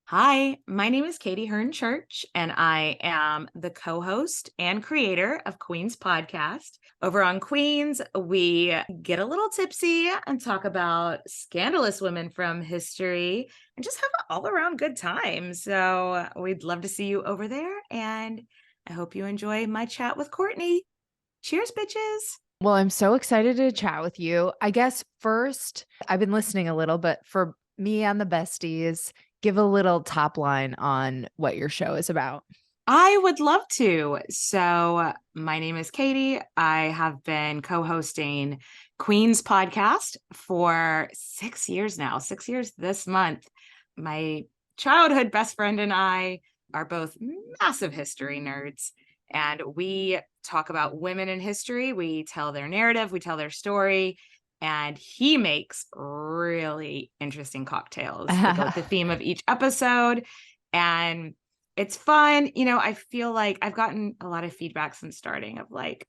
Hi, my name is Katy Hearne-Church, and I am the co-host and creator of Queens Podcast. Over on Queens, we get a little tipsy and talk about scandalous women from history and just have an all-around good time. So we'd love to see you over there, and I hope you enjoy my chat with Courtney. Cheers, bitches. Well, I'm so excited to chat with you. I guess first, I've been listening a little, but for me and the besties, give a little top line on what your show is about. I would love to. So, my name is Katy. I have been co hosting Queen's podcast for 6 years now, 6 years this month. My childhood best friend and I are both massive history nerds, and we talk about women in history. We tell their narrative, we tell their story. And he makes really interesting cocktails that go with the theme of each episode. And it's fun. I feel like I've gotten a lot of feedback since starting of like,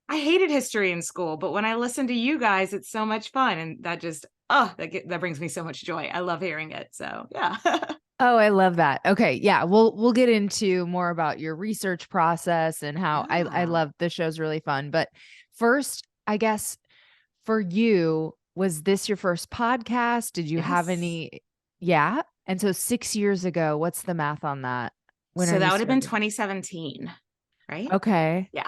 I hated history in school, but when I listen to you guys, it's so much fun. And that just, that brings me so much joy. I love hearing it. So yeah. Oh, I love that. Okay, yeah, we'll get into more about your research process and how I Yeah. love the show's really fun. But first, I guess for you, was this your first podcast? Did you have Yes. any? Yeah. And so 6 years ago, what's the math on that? When are So you that would have been starting? 2017, right? Okay. Yeah.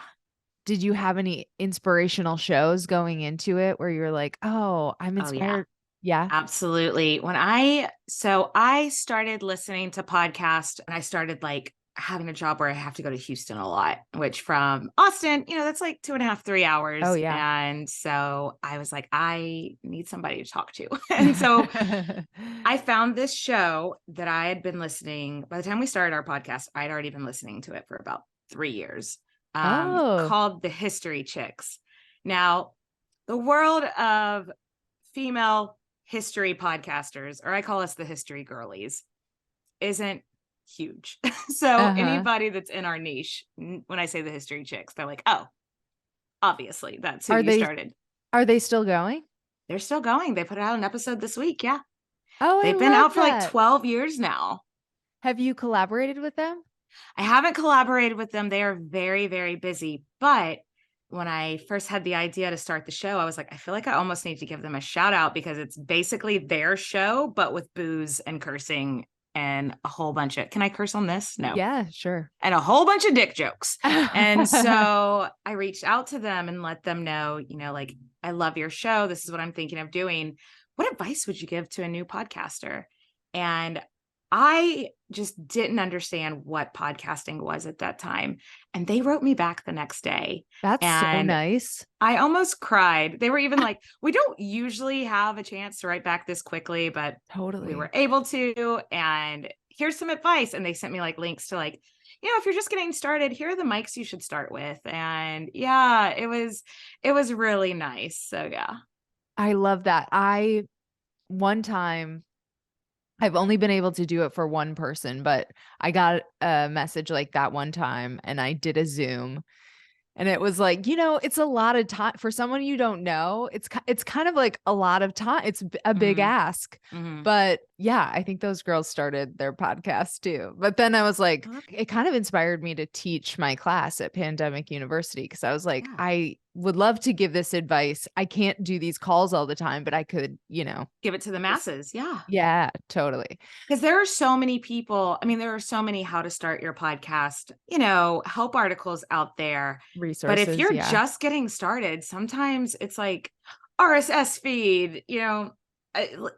Did you have any inspirational shows going into it where you're like, oh, I'm Oh, yeah. inspired? Yeah. Absolutely. I started listening to podcasts and I started like having a job where I have to go to Houston a lot, which from Austin, that's like 2.5, 3 hours. Oh, yeah. And so I was like, I need somebody to talk to. And so I found this show that I had been listening. By the time we started our podcast, I'd already been listening to it for about 3 years, Oh, called The History Chicks. Now, the world of female history podcasters, or I call us the history girlies, isn't huge. So uh-huh. anybody that's in our niche, when I say the history chicks, they're like, oh, obviously that's who Are you they started. are they still going? They're still going. They put out an episode this week. Yeah. Oh, I They've been love out for like that. 12 years now. Have you collaborated with them? I haven't collaborated with them. They are very, very busy. But when I first had the idea to start the show, I was like, I feel like I almost need to give them a shout out because it's basically their show, but with booze and cursing and a whole bunch of, can I curse on this? No. Yeah, sure. And a whole bunch of dick jokes. And so I reached out to them and let them know, like, I love your show. This is what I'm thinking of doing. What advice would you give to a new podcaster? And I just didn't understand what podcasting was at that time. And they wrote me back the next day. That's so And nice. I almost cried. They were even like, we don't usually have a chance to write back this quickly, but we were Totally. able to. And here's some advice. And they sent me like links to like, if you're just getting started, here are the mics you should start with. And yeah, it was really nice. So yeah. I love that. One time I've only been able to do it for one person, but I got a message like that one time and I did a Zoom. And it was like, it's a lot of time for someone you don't know. It's kind of like a lot of time. It's a big Mm-hmm. ask. Mm-hmm. But yeah, I think those girls started their podcast too. But then I was like, Oh, it kind of inspired me to teach my class at Pandemic University because I was like, yeah. I would love to give this advice. I can't do these calls all the time, but I could, Give it to the just, masses. Yeah. yeah, totally. Because there are so many people. I mean, there are so many how to start your podcast, help articles out there. But if Resources. you're Yeah. just getting started, sometimes it's like RSS feed,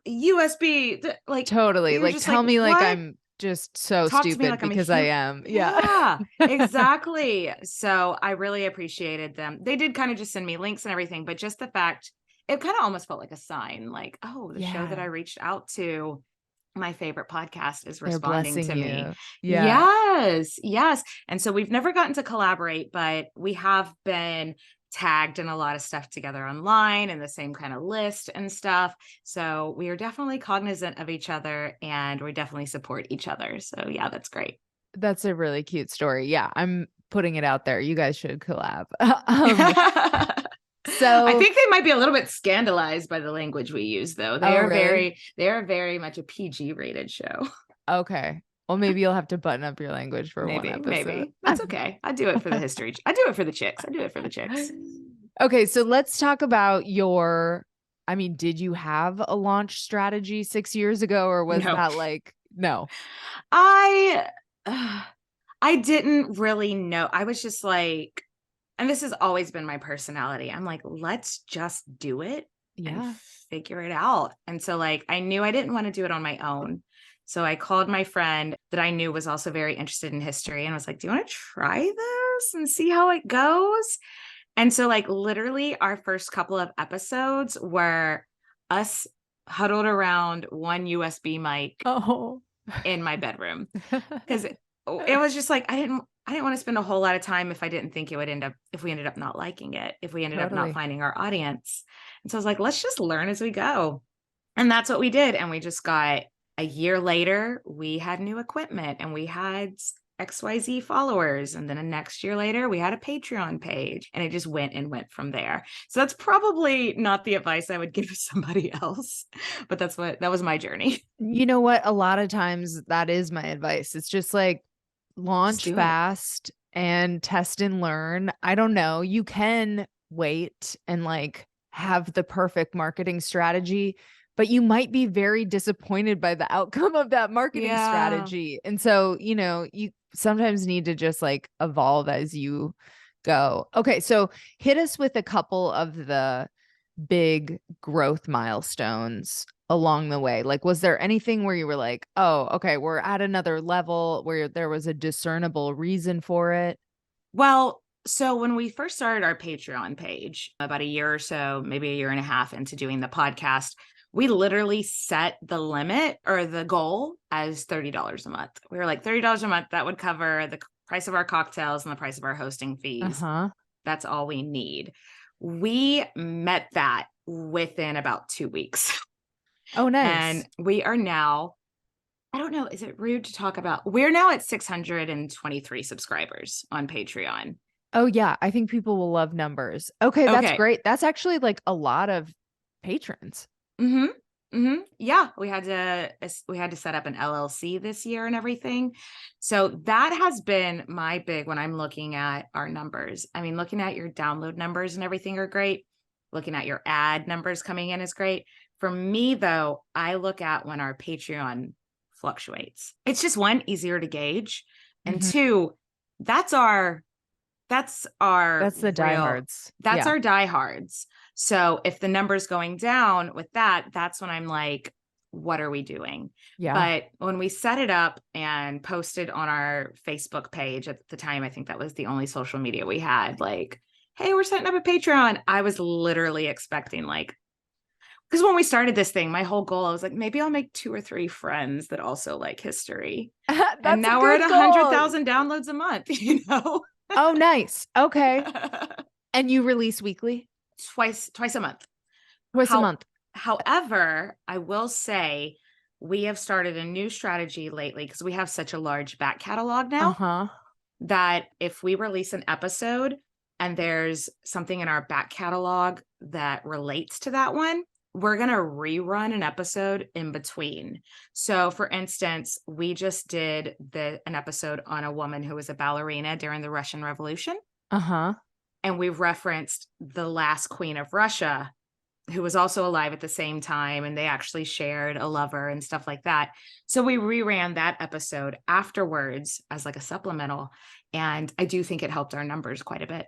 USB, like Totally. you're Like, just like, tell me like what? I'm just so Talk to me stupid like I'm a because I human. am. Yeah. Yeah, exactly. So I really appreciated them. They did kind of just send me links and everything, but just the fact, it kind of almost felt like a sign, like, oh, the show that Yeah. I reached out to, my favorite podcast, is They're responding blessing to me. you. Yeah. Yes, yes. And so we've never gotten to collaborate, but we have been tagged in a lot of stuff together online and the same kind of list and stuff. So we are definitely cognizant of each other and we definitely support each other. So yeah, that's great. That's a really cute story. Yeah. I'm putting it out there. You guys should collab. I So, think they might be a little bit scandalized by the language we use, though. They oh, are really? very, they are very much a PG rated show. Okay. Well, maybe you'll have to button up your language for one episode. Maybe. That's okay. I do it for the history. I do it for the chicks. I do it for the chicks. Okay, so let's talk about I mean, did you have a launch strategy 6 years ago, or was No. that like, no? I uh, I didn't really know. I was just like, and this has always been my personality. I'm like, let's just do it and Yeah. figure it out. And so like I knew I didn't want to do it on my own. So I called my friend that I knew was also very interested in history and was like, "Do you want to try this and see how it goes?" And so like literally our first couple of episodes were us huddled around one USB mic Oh. in my bedroom because it was just like I didn't want to spend a whole lot of time if I didn't think it would end up if we ended up not liking it, if we ended up not Totally. finding our audience. And so I was like, let's just learn as we go. And that's what we did. And we just got a year later, we had new equipment and we had XYZ followers. And then the next year later, we had a Patreon page and it just went and went from there. So that's probably not the advice I would give to somebody else, but that was my journey. You know what? A lot of times that is my advice. It's just like Just launch do it. fast and test and learn. I don't know. You can wait and like have the perfect marketing strategy, but you might be very disappointed by the outcome of that marketing Yeah. strategy. And so, you sometimes need to just like evolve as you go. Okay, so hit us with a couple of the big growth milestones along the way. Like, was there anything where you were like, oh, okay, we're at another level where there was a discernible reason for it? Well, so when we first started our Patreon page about a year or so, maybe a year and a half into doing the podcast, we literally set the limit or the goal as $30 a month. We were like, $30 a month, that would cover the price of our cocktails and the price of our hosting fees. Uh-huh. That's all we need. We met that within about 2 weeks. Oh, nice. And we are now, I don't know, is it rude to talk about? We're now at 623 subscribers on Patreon. Oh, yeah. I think people will love numbers. Okay, that's Okay. great. That's actually like a lot of patrons. Mm-hmm. Mm-hmm. Yeah, we had to set up an LLC this year and everything. So that has been my big when I'm looking at our numbers. I mean, looking at your download numbers and everything are great. Looking at your ad numbers coming in is great. For me, though, I look at when our Patreon fluctuates. It's just one, easier to gauge, and Mhm. two, that's our that's our That's the real diehards. that's Yeah. our diehards. So if the number's going down with that, that's when I'm like, what are we doing? Yeah. But when we set it up and posted on our Facebook page at the time, I think that was the only social media we had, like, hey, we're setting up a Patreon. I was literally expecting like, because when we started this thing, my whole goal, I was like, maybe I'll make 2 or 3 friends that also like history. And That's a now we're at good goal. 100,000 downloads a month, you know? Oh, nice. Okay. And you release weekly? Twice a month. Twice a month. However, I will say we have started a new strategy lately because we have such a large back catalog now Uh-huh. that if we release an episode and there's something in our back catalog that relates to that one, we're going to rerun an episode in between. So for instance, we just did an episode on a woman who was a ballerina during the Russian Revolution. Uh-huh. And we referenced the last queen of Russia, who was also alive at the same time, and they actually shared a lover and stuff like that. So we reran that episode afterwards as like a supplemental, and I do think it helped our numbers quite a bit.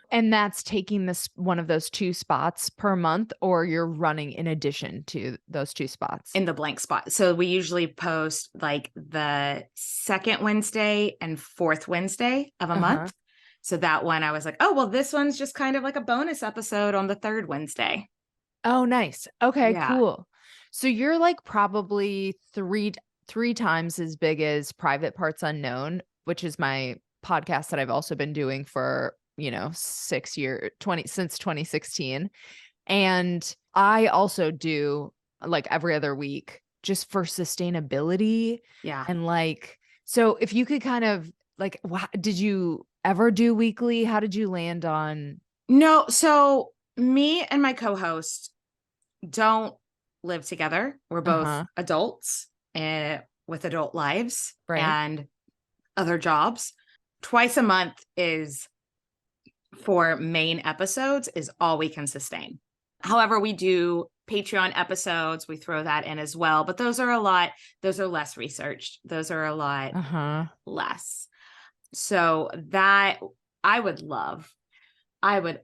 And that's taking this one of those 2 spots per month, or you're running in addition to those 2 spots? In the blank spot. So we usually post like the second Wednesday and fourth Wednesday of a Uh-huh. month. So that one I was like, oh, well, this one's just kind of like a bonus episode on the third Wednesday. Oh, nice. Okay, Yeah. cool. So you're like probably three times as big as Private Parts Unknown, which is my podcast that I've also been doing for, since 2016. And I also do like every other week just for sustainability. Yeah. And like, so if you could kind of like, did you ever do weekly? How did you land on? No. So me and my co-host don't live together. We're both Uh-huh. adults and with adult lives Right. and other jobs. Twice a month is for main episodes is all we can sustain. However, we do Patreon episodes. We throw that in as well, but those are less researched. Those are a lot less. So that I would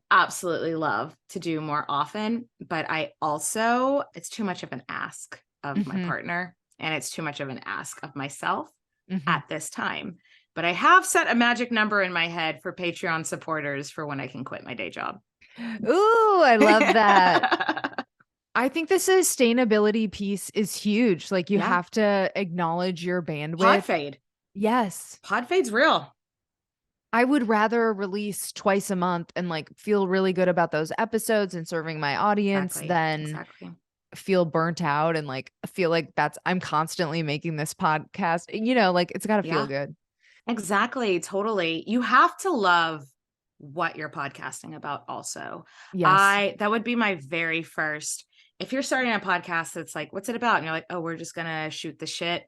absolutely love to do more often, but it's too much of an ask of my partner, and it's too much of an ask of myself at this time. But I have set a magic number in my head for Patreon supporters for when I can quit my day job. Ooh, I love that. I think the sustainability piece is huge. Like you have to acknowledge your bandwidth. Pod fade. Yes. Pod fade's real. I would rather release twice a month and like feel really good about those episodes and serving my audience than feel burnt out and like feel like I'm constantly making this podcast, like it's got to feel good. Exactly. Totally. You have to love what you're podcasting about also. Yes. That would be my very first, if you're starting a podcast that's like, what's it about? And you're like, oh, we're just going to shoot the shit.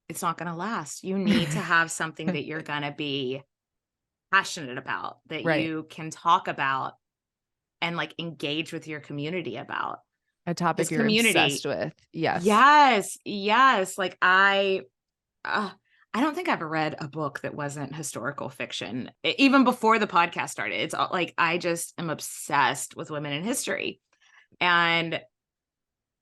It's not going to last. You need to have something that you're going to be passionate about, that you can talk about and like engage with your community about. A topic you're obsessed with. Yes. Yes. Like I don't think I've ever read a book that wasn't historical fiction, even before the podcast started. It's all, like, I just am obsessed with women in history. And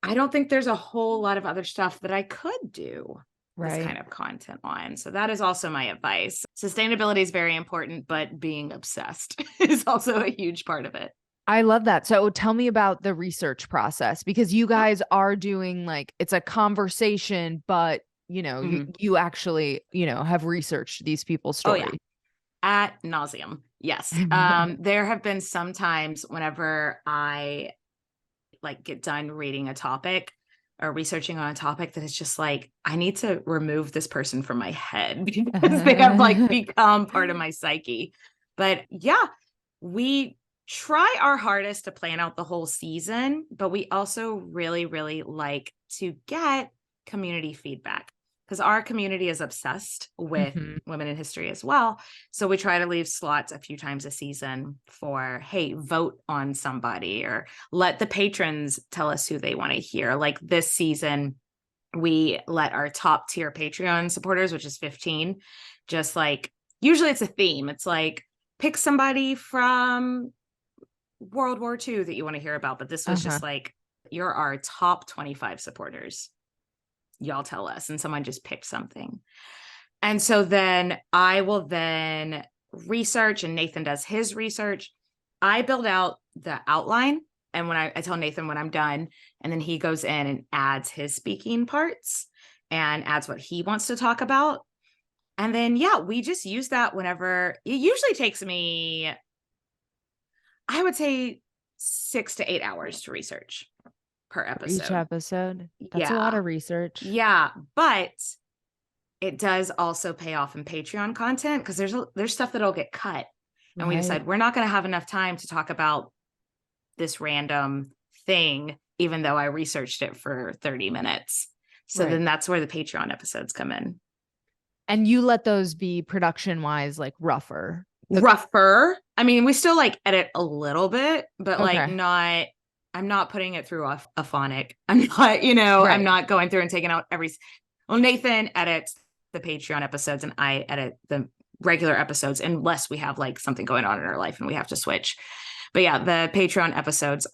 I don't think there's a whole lot of other stuff that I could do this kind of content on. So that is also my advice. Sustainability is very important, but being obsessed is also a huge part of it. I love that. So tell me about the research process, because you guys are doing like, it's a conversation, but you actually, have researched these people's story. Oh, yeah. Ad nauseum. Yes. There have been some times whenever I like get done reading a topic or researching on a topic that it's just like, I need to remove this person from my head because they have like become part of my psyche. But yeah, we try our hardest to plan out the whole season, but we also really, really like to get community feedback, because our community is obsessed with women in history as well. So we try to leave slots a few times a season for, hey, vote on somebody, or let the patrons tell us who they want to hear. Like this season, we let our top tier Patreon supporters, which is 15, just like, usually it's a theme. It's like, pick somebody from World War II that you want to hear about. But this was just like, you're our top 25 supporters. Y'all tell us. And someone just picked something. And so then I will then research, and Nathan does his research. I build out the outline. And when I tell Nathan when I'm done, and then he goes in and adds his speaking parts and adds what he wants to talk about. And then, we just use that whenever. It usually takes me, I would say, 6 to 8 hours to research per episode. Each episode. That's a lot of research. Yeah. But it does also pay off in Patreon content, because there's stuff that'll get cut. And we decide we're not going to have enough time to talk about this random thing, even though I researched it for 30 minutes. So then that's where the Patreon episodes come in. And you let those be production wise, like rougher. I mean, we still like edit a little bit, but like I'm not putting it through a phonic. I'm not, I'm not going through and taking out Nathan edits the Patreon episodes and I edit the regular episodes, unless we have like something going on in our life and we have to switch. But yeah, the Patreon episodes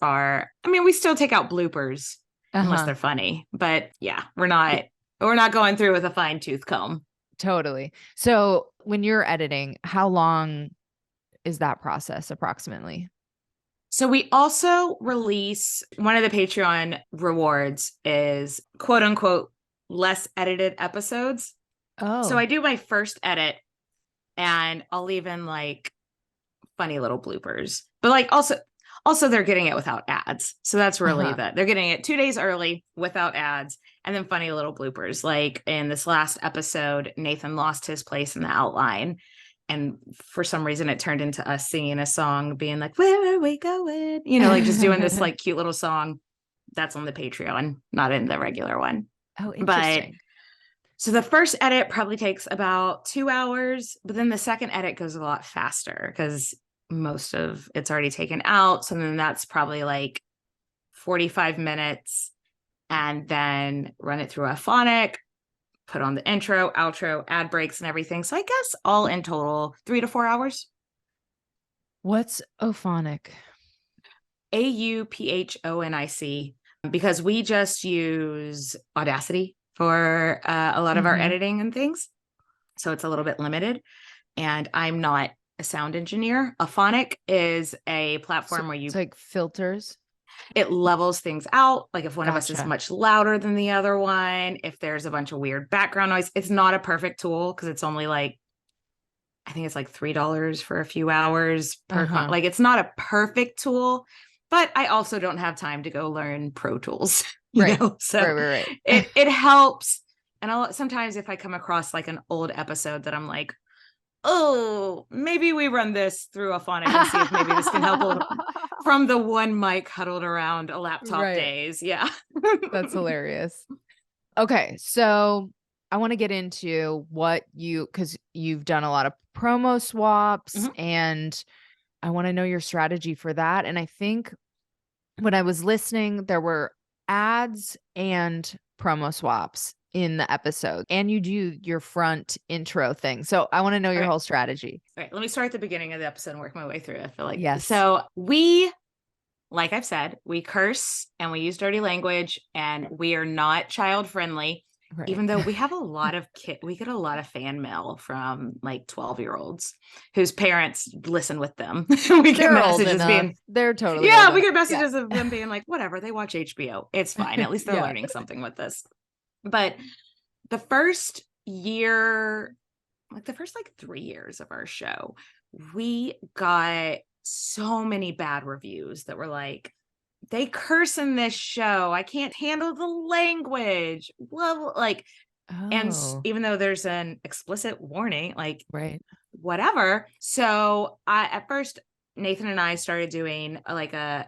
we still take out bloopers unless they're funny, but yeah, we're not going through with a fine tooth comb. Totally. So when you're editing, how long is that process approximately? So we also release, one of the Patreon rewards is quote unquote less edited episodes. Oh. So I do my first edit and I'll leave in like funny little bloopers, but like also they're getting it without ads. So that's really that they're getting it 2 days early without ads, and then funny little bloopers. Like in this last episode, Nathan lost his place in the outline. And for some reason, it turned into us singing a song, being like, where are we going? Like just doing this like cute little song. That's on the Patreon, not in the regular one. Oh, interesting. So the first edit probably takes about 2 hours, but then the second edit goes a lot faster because most of it's already taken out. So then that's probably like 45 minutes, and then run it through a phonic, put on the intro, outro, ad breaks, and everything. So I guess all in total, 3 to 4 hours. What's Ophonic? AUPHONIC, because we just use Audacity for a lot of our editing and things. So it's a little bit limited. And I'm not a sound engineer. A phonic is a platform where It's like filters. it levels things out. Like if one of us is Gotcha. much louder than the other one, if there's a bunch of weird background noise, it's not a perfect tool because it's only like, I think it's like $3 for a few hours per like it's not a perfect tool, but I also don't have time to go learn Pro Tools, Right. So Right. it helps. And sometimes if I come across like an old episode that I'm like, oh, maybe we run this through a phonic and see if maybe this can help a little from the one mic huddled around a laptop Right. days. Yeah. That's hilarious. Okay, so I want to get into because you've done a lot of promo swaps, and I want to know your strategy for that. And I think when I was listening, there were ads and promo swaps in the episode, and you do your front intro thing. So I want to know your whole strategy. All right, let me start at the beginning of the episode and work my way through. I feel like Yes. So like I've said, we curse and we use dirty language, and we are not child friendly. Right. Even though we have a lot of we get a lot of fan mail from like 12-year-olds whose parents listen with them. We get messages they're totally we get messages of them being like, whatever, they watch HBO. It's fine. At least they're learning something with this. But the first year, like the first like 3 years of our show, we got so many bad reviews that were like, they curse in this show. I can't handle the language. Well, like, and even though there's an explicit warning, like, whatever. So at first, Nathan and I started doing like a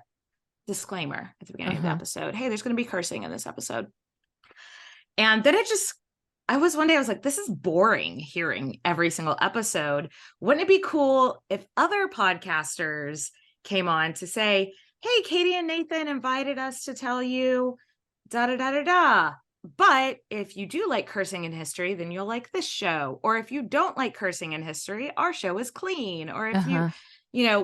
disclaimer at the beginning of the episode. Hey, there's going to be cursing in this episode. And then one day I was like, this is boring hearing every single episode. Wouldn't it be cool if other podcasters came on to say, hey, Katy and Nathan invited us to tell you da da da da da. But if you do like cursing in history, then you'll like this show. Or if you don't like cursing in history, our show is clean. Or if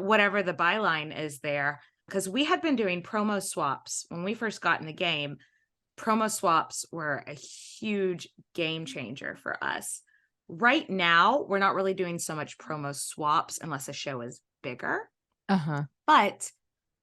whatever the byline is there. Because we had been doing promo swaps when we first got in the game. Promo swaps were a huge game changer for us. Right now, we're not really doing so much promo swaps unless a show is bigger. But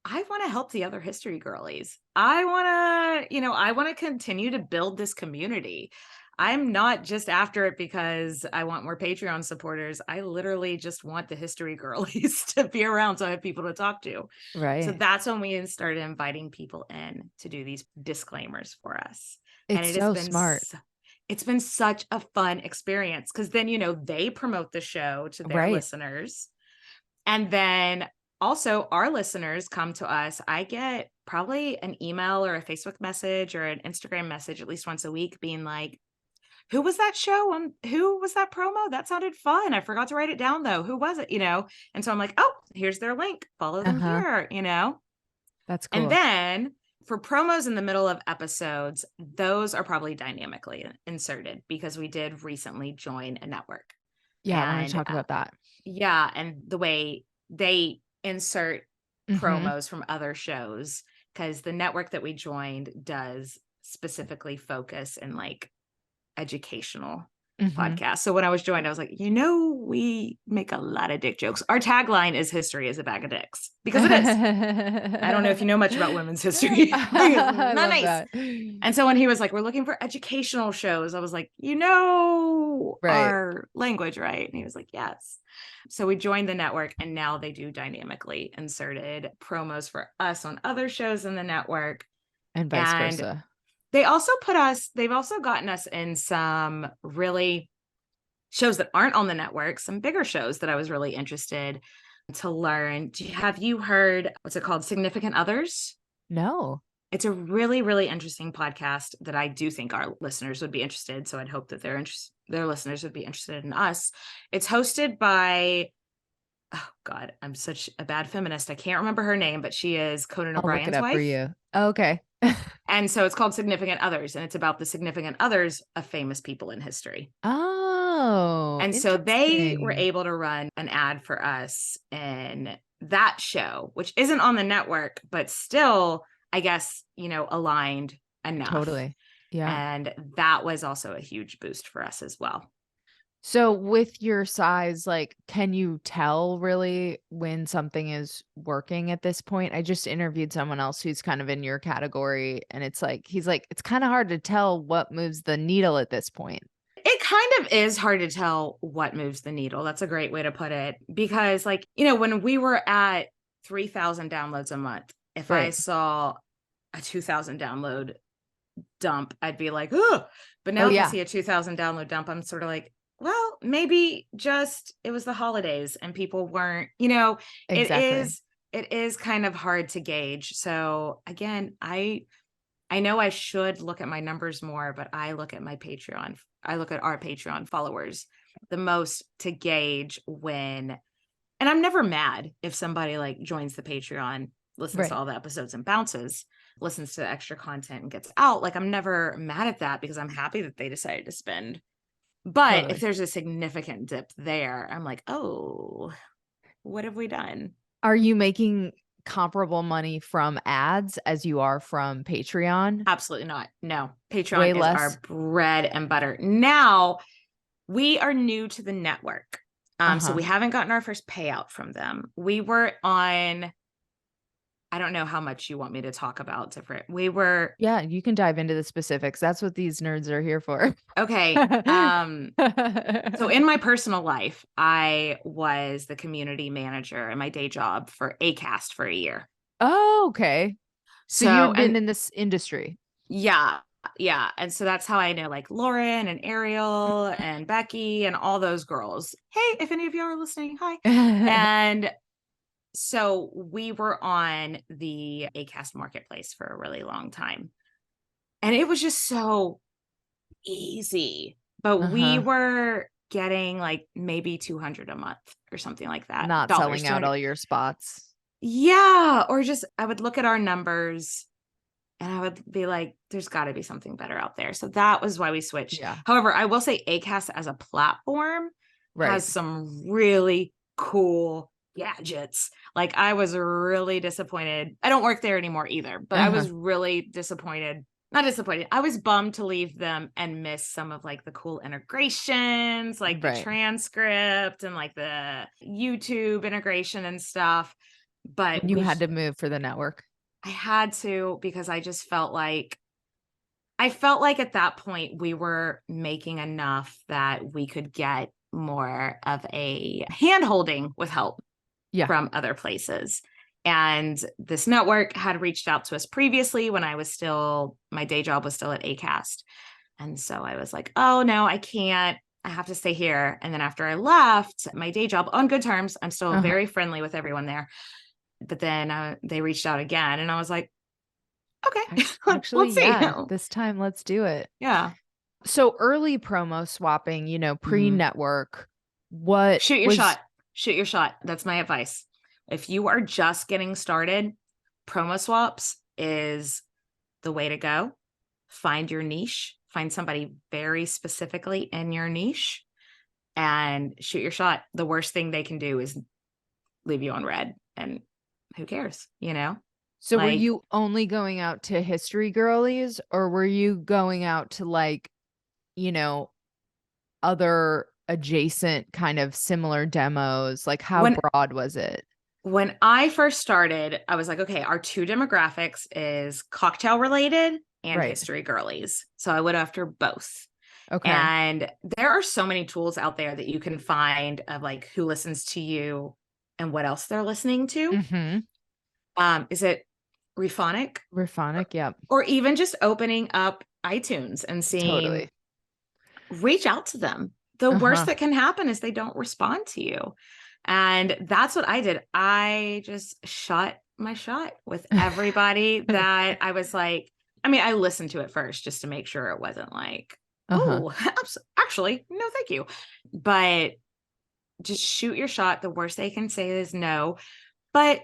I want to help the other history girlies. I want to continue to build this community. I'm not just after it because I want more Patreon supporters. I literally just want the history girlies to be around so I have people to talk to. Right. So that's when we started inviting people in to do these disclaimers for us. It's so smart. It's been such a fun experience because then, they promote the show to their listeners. And then also our listeners come to us. I get probably an email or a Facebook message or an Instagram message at least once a week being like, who was that show? Who was that promo? That sounded fun. I forgot to write it down though. Who was it? And so I'm like, oh, here's their link. Follow them here, That's cool. And then for promos in the middle of episodes, those are probably dynamically inserted because we did recently join a network. Yeah, I want to talk about that. Yeah. And the way they insert promos from other shows, because the network that we joined does specifically focus in like educational podcast. So when I was joined, I was like, we make a lot of dick jokes. Our tagline is history is a bag of dicks because it is. I don't know if you know much about women's history. Nice. And so when he was like, we're looking for educational shows, I was like, our language, right? And he was like, yes. So we joined the network and now they do dynamically inserted promos for us on other shows in the network. And vice versa. They've also gotten us in some really shows that aren't on the network, some bigger shows that I was really interested to learn. Have you heard, what's it called? Significant Others? No. It's a really, really interesting podcast that I do think our listeners would be interested. So I'd hope that their listeners would be interested in us. It's hosted by, oh God, I'm such a bad feminist. I can't remember her name, but she is Conan I'll look it O'Brien's up for wife. you. Okay. And so it's called Significant Others, and it's about the significant others of famous people in history. Oh, And so they were interesting. able to run an ad for us in that show, which isn't on the network, but still, I guess, aligned enough. Totally. Yeah. And that was also a huge boost for us as well. So with your size, like, can you tell really when something is working at this point? I just interviewed someone else who's kind of in your category, and it's like, he's like, it's kind of hard to tell what moves the needle at this point. It kind of is hard to tell what moves the needle. That's a great way to put it. Because, when we were at 3,000 downloads a month, if I Right. saw a 2,000 download dump, I'd be like, oh, but now Oh, if I yeah. see a 2,000 download dump, I'm sort of like, well, maybe just it was the holidays and people weren't, it Exactly. is, it is kind of hard to gauge. So again, I know I should look at my numbers more, but I look at my Patreon. I look at our Patreon followers the most to gauge when, and I'm never mad if somebody joins the Patreon, listens to Right. all the episodes and bounces, listens to extra content and gets out. I'm never mad at that because I'm happy that they decided to spend. But if Totally. there's a significant dip there, I'm like, oh, what have we done? Are you making comparable money from ads as you are from Patreon? Absolutely not. No, Way Patreon is our less? bread and butter. Now we are new to the network. So Uh-huh. we haven't gotten our first payout from them. We were on, I don't know how much you want me to talk about different. We were, Yeah, you can dive into the specifics. That's what these nerds are here for. okay. So in my personal life, I was the community manager in my day job for Acast for a year. Oh, okay. So So, you've been and in this industry. yeah, yeah. And so that's how I know Lauren and Ariel and Becky and all those girls. Hey, if any of you are listening, hi. And so we were on the Acast marketplace for a really long time. And it was just so easy. But we Uh-huh. were getting maybe 200 a month or something like that. Not Dollars, selling out 200. all your spots. Yeah. Or just, I would look at our numbers and I would be like, there's got to be something better out there. So that was why we switched. Yeah. However, I will say Acast as a platform Right. has some really cool gadgets. I was really disappointed. I don't work there anymore either, but I Uh-huh. was really disappointed. Not disappointed. I was bummed to leave them and miss some of the cool integrations, the Right. transcript and the YouTube integration and stuff. But When you had to move for the network. I had to because I felt like at that point we were making enough that we could get more of a hand holding with help Yeah. from other places. And this network had reached out to us previously when my day job was still at Acast. And so I was like, oh no, I can't. I have to stay here. And then after I left my day job on good terms, I'm still Uh-huh. very friendly with everyone there. But then they reached out again and I was like, okay, Actually, let's see. yeah. This time, let's do it. Yeah. So early promo swapping, Mhm. pre-network, what Shoot your was shot. Shoot your shot. That's my advice. If you are just getting started, promo swaps is the way to go. Find your niche, find somebody very specifically in your niche and shoot your shot. The worst thing they can do is leave you on red. And who cares? So were Like you only going out to history girlies, or were you going out to you know, other adjacent kind of similar demos? Like how when broad was it? when I first started, I was like, okay, our two demographics is cocktail related and Right. history girlies. So I went after both. Okay. And there are so many tools out there that you can find of who listens to you and what else they're listening to. Mm-hmm. Is it Rephonic? Raphonic, yep. Or even just opening up iTunes and seeing, Totally. reach out to them. The worst Uh-huh. that can happen is they don't respond to you. And that's what I did. I just shut my shot with everybody that I was like, I mean, I listened to it first just to make sure it wasn't like, Uh-huh. oh, actually, no, thank you. But just shoot your shot. The worst they can say is no. But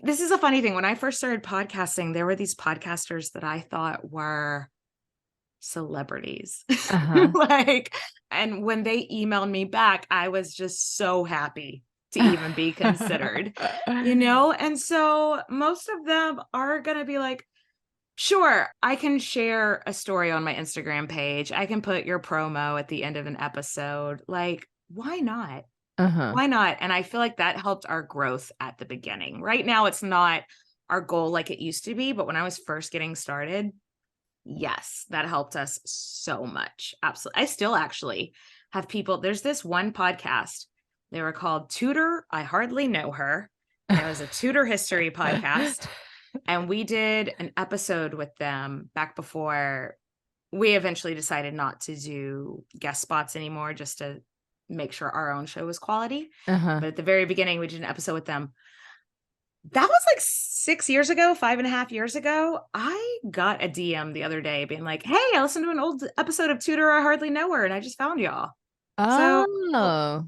this is a funny thing. When I first started podcasting, there were these podcasters that I thought were celebrities. Uh-huh. Like, and when they emailed me back, I was just so happy to even be considered, And so most of them are going to be like, sure, I can share a story on my Instagram page. I can put your promo at the end of an episode. Like, why not? Uh-huh. Why not? And I feel like that helped our growth at the beginning. Right now, it's not our goal like it used to be. But when I was first getting started, yes, that helped us so much. Absolutely. I still actually have people. There's this one podcast. They were called Tudor. I Hardly Know Her. And it was a Tudor history podcast. And we did an episode with them back before we eventually decided not to do guest spots anymore, just to make sure our own show was quality. Uh-huh. But at the very beginning, we did an episode with them. That was like 6 years ago, 5.5 years ago. I got a DM the other day being like, hey, I listened to an old episode of Tudor I Hardly Know Her, and I just found y'all. So Oh,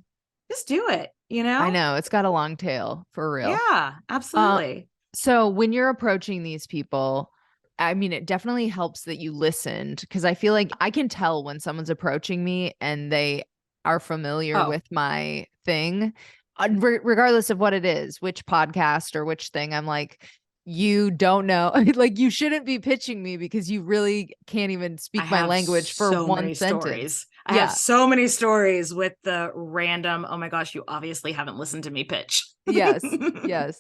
just do it, I know. It's got a long tail for real. Yeah, absolutely. So when you're approaching these people, I mean, it definitely helps that you listened, because I feel like I can tell when someone's approaching me and they are familiar Oh, with my thing, regardless of what it is, which podcast or which thing. I'm like, you don't know, like you shouldn't be pitching me because you really can't even I speak my have language for so one many sentence. stories. I have Yeah. so many stories with the random, oh my gosh, you obviously haven't listened to me pitch. Yes. Yes.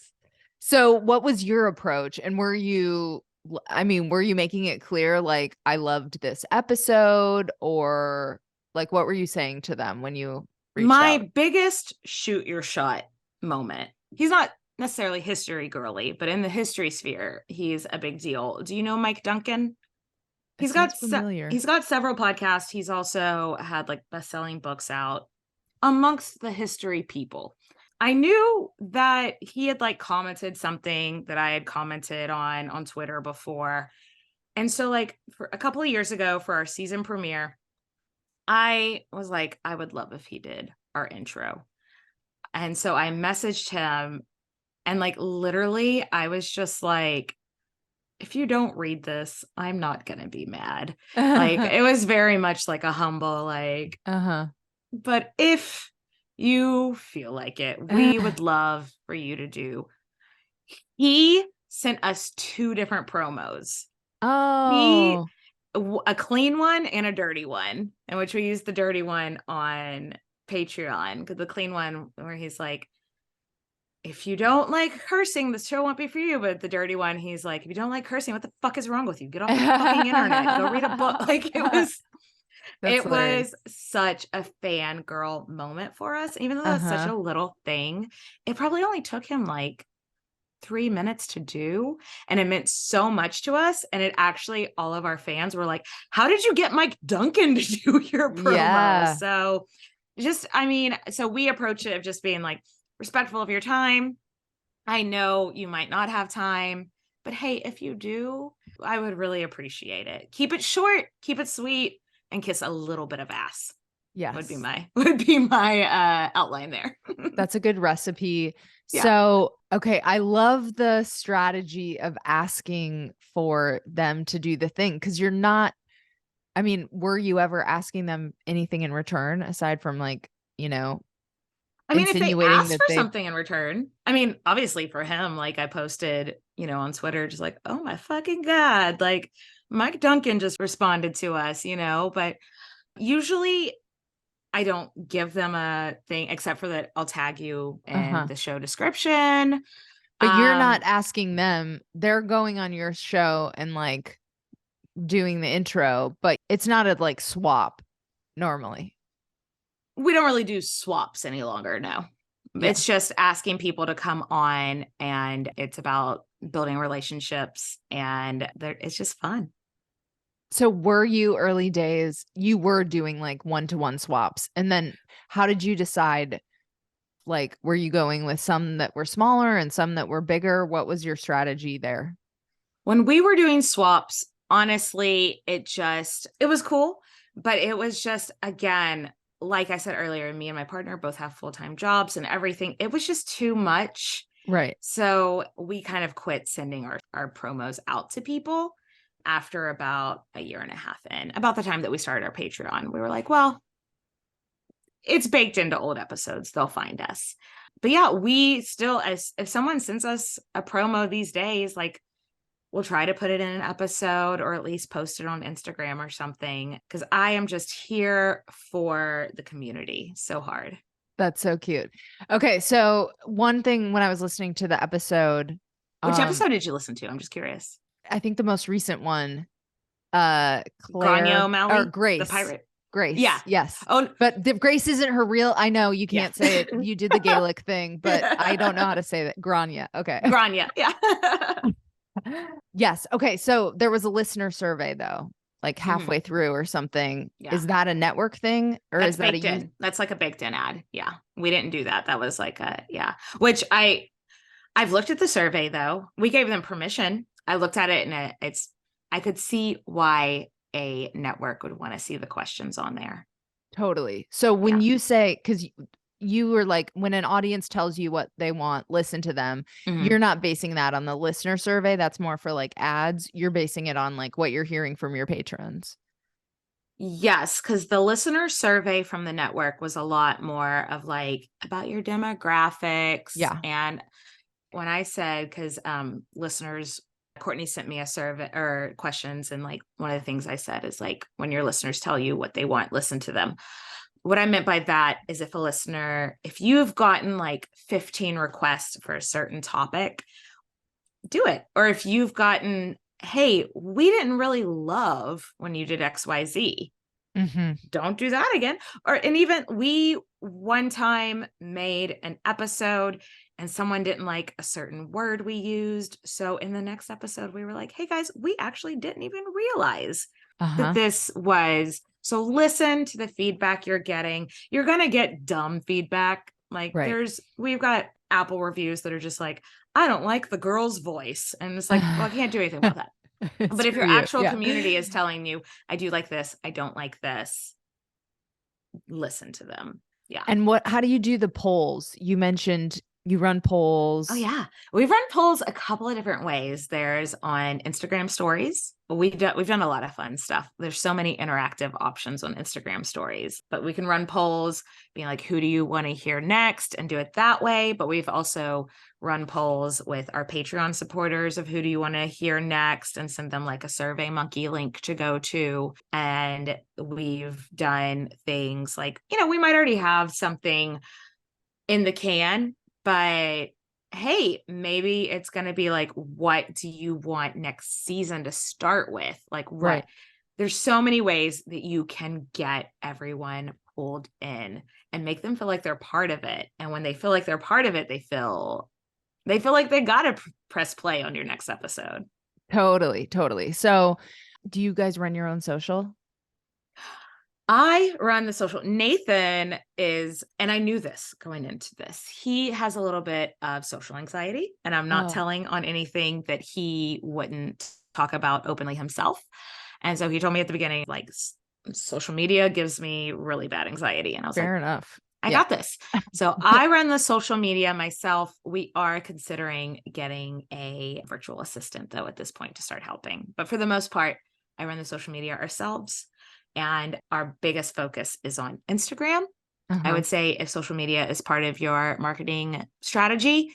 So what was your approach? And were you making it clear, like, I loved this episode, or like, what were you saying to them when you reached out? My biggest shoot your shot moment. He's not necessarily history girly, but in the history sphere, he's a big deal. Do you know Mike Duncan? It He's sounds got familiar. he's got several podcasts. He's also had like best-selling books out amongst the history people. I knew that he had like commented something that I had commented on Twitter before. And so like for a couple of years ago for our season premiere, I was like, I would love if he did our intro. And so I messaged him, and like literally I was just like, if you don't read this, I'm not going to be mad. Like it was very much like a humble, like, Uh-huh. but if you feel like it, we would love for you to do. He sent us two different promos. He Oh. a clean one and a dirty one, in which we used the dirty one on Patreon. Because the clean one where he's like, if you don't like cursing, the show won't be for you. But the dirty one, he's like, if you don't like cursing, what the fuck is wrong with you? Get off the fucking internet. Go read a book. Like That's it hilarious. was such a fangirl moment for us. Even though it's such Uh-huh. a little thing, it probably only took him like 3 minutes to do. And it meant so much to us. And it actually, all of our fans were like, how did you get Mike Duncan to do your promo? Yeah. So so we approach it of just being like respectful of your time. I know you might not have time, but hey, if you do, I would really appreciate it. Keep it short, keep it sweet, and kiss a little bit of ass. Would be Yes. my outline there. That's a good recipe. Yeah. So, okay, I love the strategy of asking for them to do the thing, because you're not, I mean, were you ever asking them anything in return aside from like, I mean, if they insinuating ask that for they something in return, I mean, obviously for him, like I posted, on Twitter, just like, oh my fucking God, like Mike Duncan just responded to us, but usually I don't give them a thing except for that I'll tag you in uh-huh. the show description. But you're not Um, asking them. They're going on your show and like doing the intro, but it's not a like swap normally. we don't really do swaps any longer. No, Yeah. it's just asking people to come on, and it's about building relationships, and it's just fun. So were you early days, you were doing like one-to-one swaps, and then how did you decide Like, were you going with some that were smaller and some that were bigger? What was your strategy there? When we were doing swaps, honestly, it was cool, but it was just, again, like I said earlier, me and my partner both have full-time jobs and everything. It was just too much. Right. So we kind of quit sending our promos out to people after about a year and a half in, about the time that we started our Patreon. We were like, well, it's baked into old episodes. They'll find us. But yeah, we still, as if someone sends us a promo these days, like we'll try to put it in an episode or at least post it on Instagram or something. Cause I am just here for the community so hard. That's so cute. Okay. So one thing when I was listening to the episode, Which episode did you listen to? I'm just curious. I think the most recent one, Grania Claire O'Malley, or Grace. the pirate. Grace. Yeah. Yes. Oh, but Grace isn't her real. I know you can't say it. You did the Gaelic thing, but I don't know how to say that. Grania. Okay. Grania. Yeah. Yes. Okay. So there was a listener survey though, like halfway through or something. Yeah. Is that a network thing or That's is that baked in? That's like a baked in ad. Yeah. We didn't do that. That was like which I've looked at the survey though. We gave them permission. I looked at it and I could see why a network would want to see the questions on there. Totally. So when you say, because you were like, when an audience tells you what they want, listen to them. You're not basing that on the listener survey. That's more for like ads. You're basing it on like what you're hearing from your patrons. Yes, because the listener survey from the network was a lot more of like about your demographics. Yeah. And when I said, because listeners, Courtney sent me a survey or questions. And like one of the things I said is like, when your listeners tell you what they want, listen to them. What I meant by that is if you've gotten like 15 requests for a certain topic, do it. Or if you've gotten, hey, we didn't really love when you did XYZ. Don't do that again. And even we one time made an episode and someone didn't like a certain word we used. So in the next episode, we were like, hey guys, we actually didn't even realize that this was. So listen to the feedback you're getting. You're going to get dumb feedback. Like we've got Apple reviews that are just like, I don't like the girl's voice. And it's like, well, I can't do anything about that. But if your actual community is telling you, I do like this, I don't like this, listen to them. Yeah. And how do you do the polls? You mentioned you run polls. Oh yeah. We've run polls a couple of different ways. There's on Instagram stories. We've done a lot of fun stuff. There's so many interactive options on Instagram stories, but we can run polls being like, who do you want to hear next, and do it that way. But we've also run polls with our Patreon supporters of who do you want to hear next, and send them like a Survey Monkey link to go to. And we've done things like, we might already have something in the can, but hey, maybe it's going to be like, what do you want next season to start with? Like what? There's so many ways that you can get everyone pulled in and make them feel like they're part of it. And when they feel like they're part of it, they feel like they got to press play on your next episode. Totally. So do you guys run your own social? I run the social. Nathan is, and I knew this going into this, he has a little bit of social anxiety, and I'm not telling on anything that he wouldn't talk about openly himself. And so he told me at the beginning, like, social media gives me really bad anxiety. And I was fair enough. I got this. So I run the social media myself. We are considering getting a virtual assistant though at this point to start helping. But for the most part, I run the social media ourselves. And our biggest focus is on Instagram. I would say if social media is part of your marketing strategy,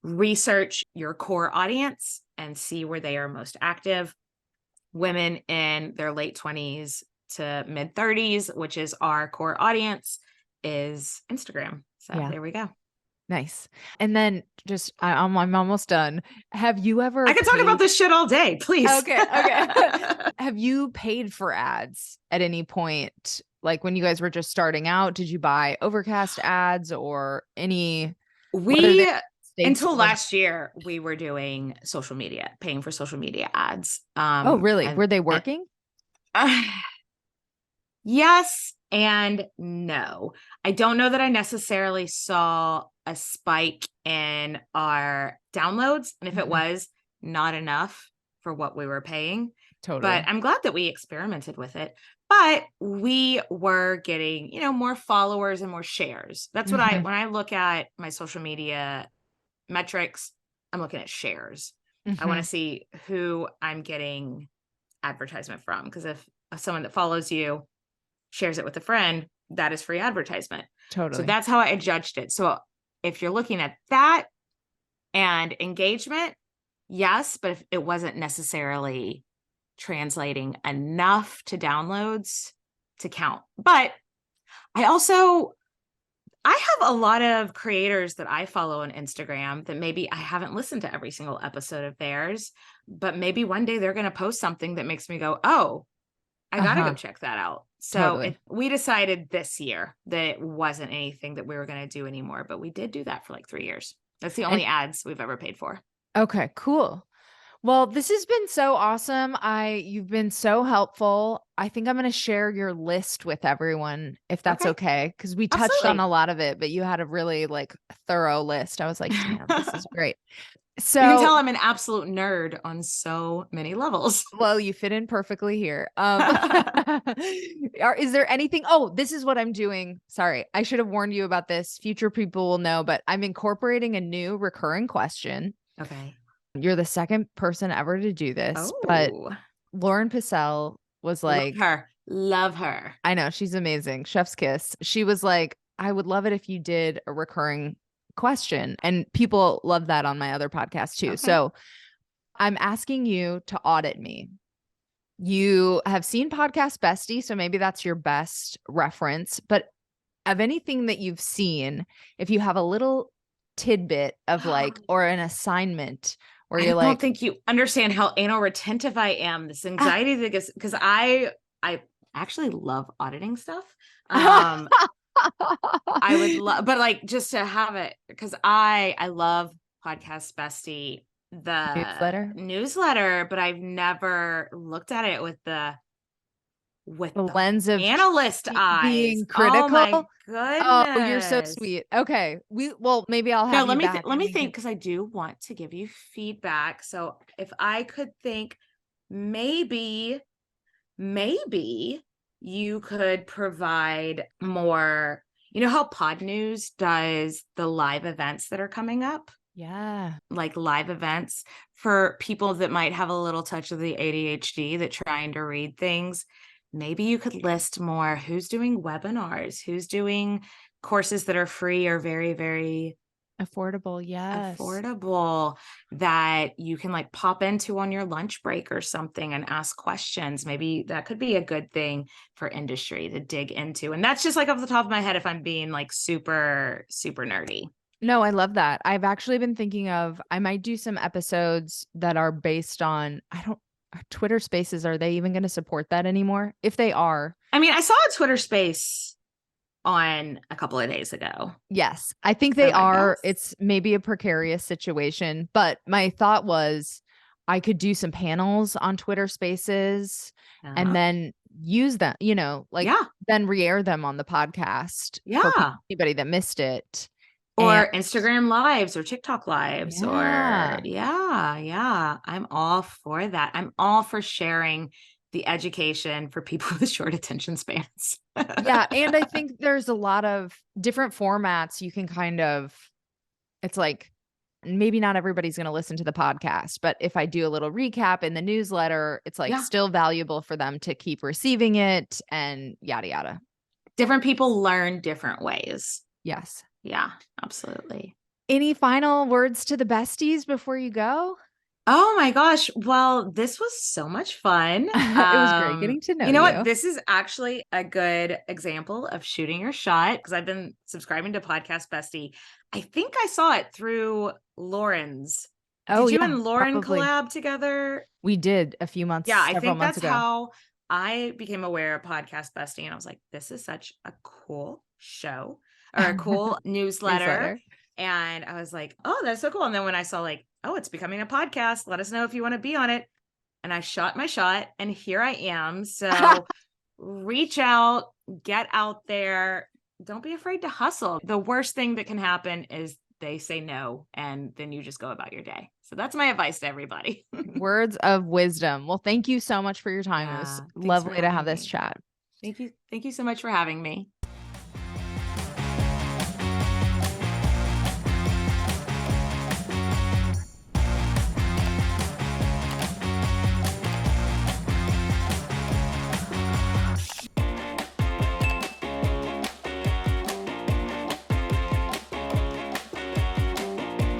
research your core audience and see where they are most active. Women in their late 20s to mid 30s, which is our core audience, is Instagram. So there we go. Nice. And then just, I'm almost done. Have you ever? I can talk about this shit all day, please. Okay. Have you paid for ads at any point? Like when you guys were just starting out, did you buy Overcast ads or any? Until last year, we were doing social media, paying for social media ads. Oh, really? Were they working? Yes and no. I don't know that I necessarily saw a spike in our downloads. And if it Mhm. was, not enough for what we were paying. But Totally. I'm glad that we experimented with it. But we were getting, more followers and more shares. That's Mhm. when I look at my social media metrics, I'm looking at shares. I want to Mhm. see who I'm getting advertisement from. Because if someone that follows you shares it with a friend, that is free advertisement. So Totally. that's how I judged it. So if you're looking at that and engagement, yes, but if it wasn't necessarily translating enough to downloads to count. But I also I have a lot of creators that I follow on Instagram that maybe I haven't listened to every single episode of theirs, but maybe one day they're going to post something that makes me go, "Oh, I gotta go Uh-huh. check that out." So Totally. we decided this year that it wasn't anything that we were going to do anymore, but we did do that for like 3 years. That's the And only ads we've ever paid for. okay, cool. Well, this has been so awesome. You've been so helpful. I think I'm going to share your list with everyone if that's Okay, okay, because we touched on a absolutely. lot of it, but you had a really like thorough list. I was like, damn, this is great. You can So, tell I'm an absolute nerd on so many levels. well, you fit in perfectly here. Is there anything? Oh, this is what I'm doing. Sorry, I should have warned you about this. Future people will know, but I'm incorporating a new recurring question. Okay. You're the second person ever to do this, but Oh, Lauren Pissell was love like, her. Love her. I know she's amazing. Chef's kiss. She was like, I would love it if you did a recurring question. And people love that on my other podcast too. Okay. So I'm asking you to audit me. You have seen podcast Bestie, so maybe that's your best reference. But of anything that you've seen, if you have a little tidbit of like, or an assignment where I you're don't like, think you understand how anal retentive I am. This anxiety that gets because I actually love auditing stuff. Um, I would love, but like just to have it because I love Podcast Bestie, the newsletter, newsletter, but I've never looked at it with the the lens of analyst eyes. being Oh my critical. Oh, you're so goodness. sweet. Okay. Well, maybe I'll No, have you back let and me we think can. because I do want to give you feedback. So if I could think maybe maybe you could provide more, how Pod News does the live events that are coming up, Yeah. like live events for people that might have a little touch of the ADHD that trying to read things. Maybe you could list more who's doing webinars, who's doing courses that are free or very, very Affordable. Yes. affordable that you can like pop into on your lunch break or something and ask questions. Maybe that could be a good thing for industry to dig into. And that's just like off the top of my head if I'm being like super, super nerdy. No, I love that. I've actually been thinking of, I might do some episodes that are based on, I don't, Twitter Spaces, are they even going to support that anymore? If they are, I mean, I saw a Twitter space on a couple of days ago. yes, I think they So I are. guess. It's maybe a precarious situation, but my thought was I could do some panels on Twitter Spaces and Uh-huh. then use them, like Yeah. then re-air them on the podcast for Yeah. anybody that missed it. And Or Instagram lives or TikTok lives or yeah. yeah. I'm all for that. I'm all for sharing the education for people with short attention spans. Yeah, and I think there's a lot of different formats you can kind of, it's like maybe not everybody's going to listen to the podcast, but if I do a little recap in the newsletter, it's like Yeah. still valuable for them to keep receiving it and yada yada. Different people learn different ways. Yes. Yeah, absolutely. Any final words to the besties before you go? Oh my gosh. Well, this was so much fun. It was great getting to know You know what? you. This is actually a good example of shooting your shot because I've been subscribing to Podcast Bestie. I think I saw it through Lauren's. Oh Did you yeah, and Lauren probably. collab together? We did a few Yeah, months, I several think months that's ago. how I became aware of Podcast Bestie. And I was like, this is such a cool show or a cool newsletter. Newsletter. And I was like, oh, that's so cool. And then when I saw like, oh, it's becoming a podcast, let us know if you want to be on it. And I shot my shot and here I am. So reach out, get out there. Don't be afraid to hustle. The worst thing that can happen is they say no, and then you just go about your day. So that's my advice to everybody. Words of wisdom. Well, thank you so much for your time. It was Yeah. Thanks for lovely to have having this me. chat. Thank you. Thank you so much for having me.